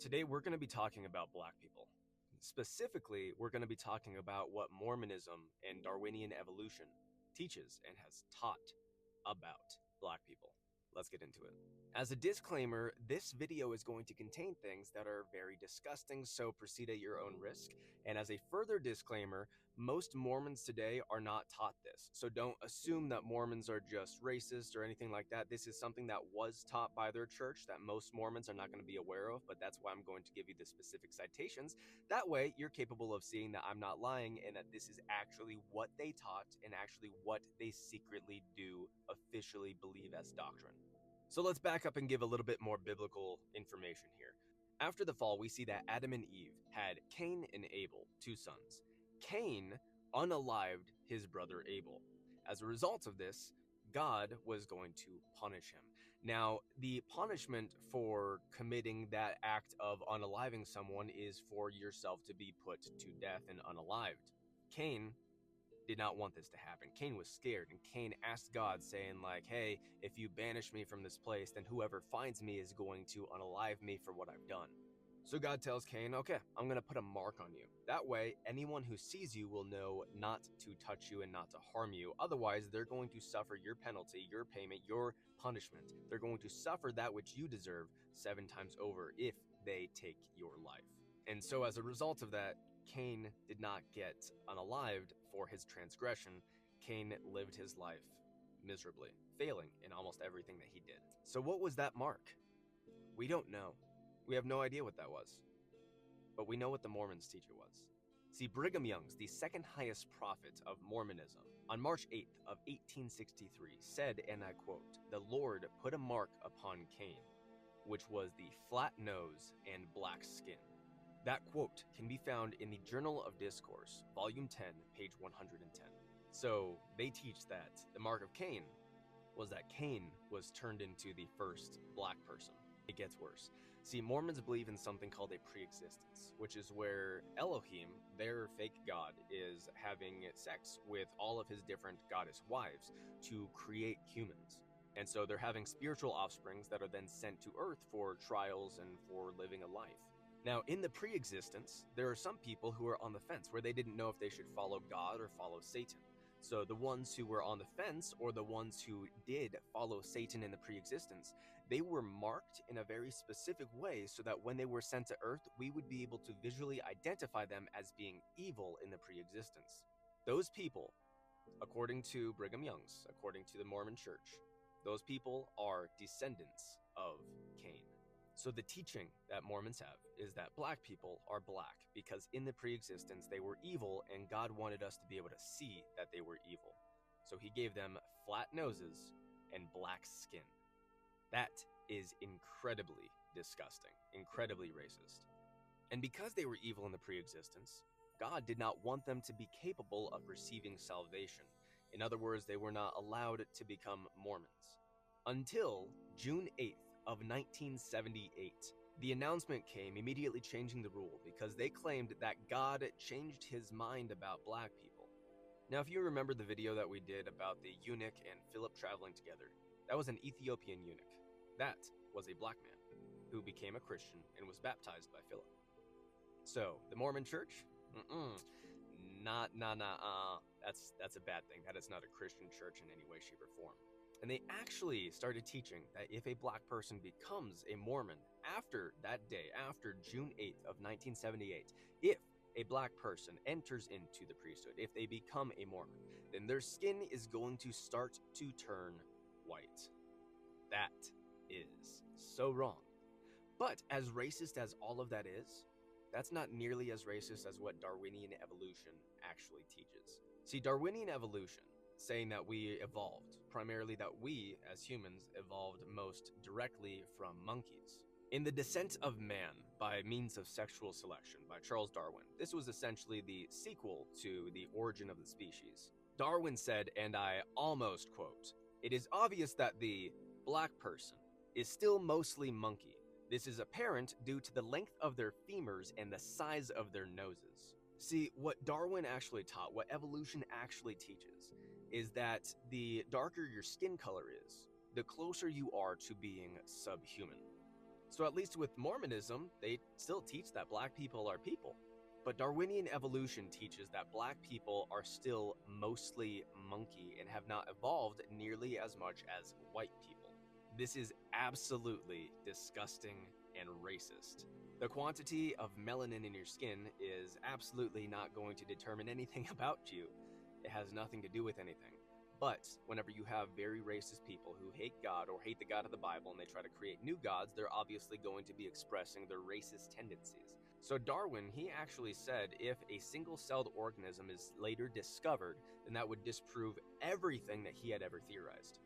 Today, we're going to be talking about Black people. Specifically, we're going to be talking about what Mormonism and Darwinian evolution teaches and has taught about Black people. Let's get into it. As a disclaimer, this video is going to contain things that are very disgusting, so proceed at your own risk. And as a further disclaimer, most Mormons today are not taught this, so don't assume that Mormons are just racist or anything like that. This is something that was taught by their church that most Mormons are not going to be aware of, but that's why I'm going to give you the specific citations. That way, you're capable of seeing that I'm not lying and that this is actually what they taught and actually what they secretly do officially believe as doctrine. So let's back up and give a little bit more biblical information here. After the fall, we see that Adam and Eve had Cain and Abel, two sons. Cain unalived his brother Abel. As a result of this, God was going to punish him. Now, the punishment for committing that act of unaliving someone is for yourself to be put to death and unalived. Cain did not want this to happen. Cain was scared, and Cain asked God, saying like, hey, if you banish me from this place, then whoever finds me is going to unalive me for what I've done. So God tells Cain, okay, I'm going to put a mark on you. That way, anyone who sees you will know not to touch you and not to harm you. Otherwise, they're going to suffer your penalty, your payment, your punishment. They're going to suffer that which you deserve 7 times over if they take your life. And so as a result of that, Cain did not get unalived for his transgression. Cain lived his life miserably, failing in almost everything that he did. So what was that mark? We don't know. We have no idea what that was. But we know what the Mormons teach it was. See, Brigham Young's, the second highest prophet of Mormonism, on March 8th of 1863 said, and I quote, "The Lord put a mark upon Cain, which was the flat nose and black skin." That quote can be found in the Journal of Discourse, Volume 10, page 110. So they teach that the mark of Cain was that Cain was turned into the first black person. It gets worse. See, Mormons believe in something called a pre-existence, which is where Elohim, their fake god, is having sex with all of his different goddess wives to create humans. And so they're having spiritual offsprings that are then sent to Earth for trials and for living a life. Now, in the pre-existence, there are some people who are on the fence where they didn't know if they should follow God or follow Satan. So the ones who were on the fence, or the ones who did follow Satan in the pre-existence, they were marked in a very specific way so that when they were sent to Earth, we would be able to visually identify them as being evil in the pre-existence. Those people, according to Brigham Young's, according to the Mormon Church, those people are descendants of Cain. So the teaching that Mormons have is that black people are black because in the pre-existence they were evil and God wanted us to be able to see that they were evil. So he gave them flat noses and black skin. That is incredibly disgusting, incredibly racist. And because they were evil in the pre-existence, God did not want them to be capable of receiving salvation. In other words, they were not allowed to become Mormons. Until June 8th, of 1978. The announcement came immediately changing the rule because they claimed that God changed his mind about black people. Now, if you remember the video that we did about the eunuch and Philip traveling together, that was an Ethiopian eunuch. That was a black man who became a Christian and was baptized by Philip. So, the Mormon Church? That's a bad thing. That is not a Christian church in any way, shape, or form. And they actually started teaching that if a black person becomes a Mormon after that day, after June 8th of 1978, if a black person enters into the priesthood, if they become a Mormon, then their skin is going to start to turn white. That is so wrong. But as racist as all of that is, that's not nearly as racist as what Darwinian evolution actually teaches. See, Darwinian evolution, saying that we evolved, primarily that we, as humans, evolved most directly from monkeys. In The Descent of Man by Means of Sexual Selection by Charles Darwin, this was essentially the sequel to The Origin of the Species. Darwin said, and I almost quote, "It is obvious that the black person is still mostly monkey. This is apparent due to the length of their femurs and the size of their noses." See, what Darwin actually taught, what evolution actually teaches, is that the darker your skin color is, the closer you are to being subhuman. So at least with Mormonism, they still teach that black people are people. But Darwinian evolution teaches that black people are still mostly monkey and have not evolved nearly as much as white people. This is absolutely disgusting and racist. The quantity of melanin in your skin is absolutely not going to determine anything about you. It has nothing to do with anything. But whenever you have very racist people who hate God or hate the God of the Bible and they try to create new gods, they're obviously going to be expressing their racist tendencies. So Darwin, he actually said if a single-celled organism is later discovered, then that would disprove everything that he had ever theorized.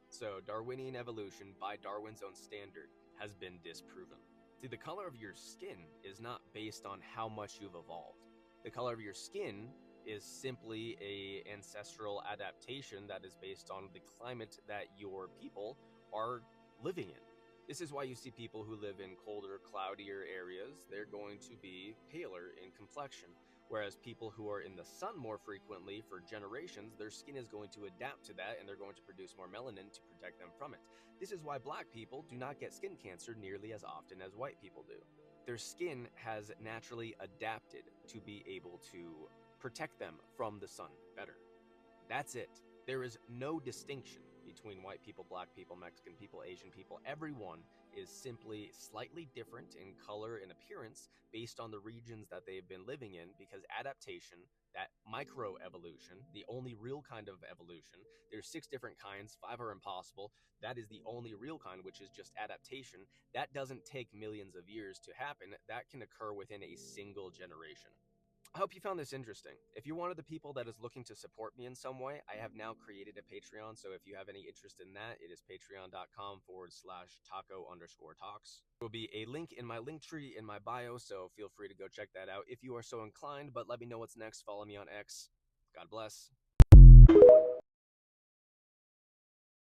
So Darwinian evolution, by Darwin's own standard, has been disproven. See, the color of your skin is not based on how much you've evolved. The color of your skin is simply a ancestral adaptation that is based on the climate that your people are living in. This is why you see people who live in colder, cloudier areas, they're going to be paler in complexion. Whereas people who are in the sun more frequently for generations, their skin is going to adapt to that and they're going to produce more melanin to protect them from it. This is why black people do not get skin cancer nearly as often as white people do. Their skin has naturally adapted to be able to protect them from the sun better. That's it. There is no distinction between white people, black people, Mexican people, Asian people. Everyone is simply slightly different in color and appearance based on the regions that they've been living in, because adaptation, that microevolution, the only real kind of evolution, there's 6 different kinds, 5 are impossible. That is the only real kind, which is just adaptation. That doesn't take millions of years to happen. That can occur within a single generation. I hope you found this interesting. If you're one of the people that is looking to support me in some way, I have now created a Patreon. So if you have any interest in that, it is patreon.com/taco_talks. There will be a link in my link tree in my bio, so feel free to go check that out if you are so inclined. But let me know what's next. Follow me on X. God bless.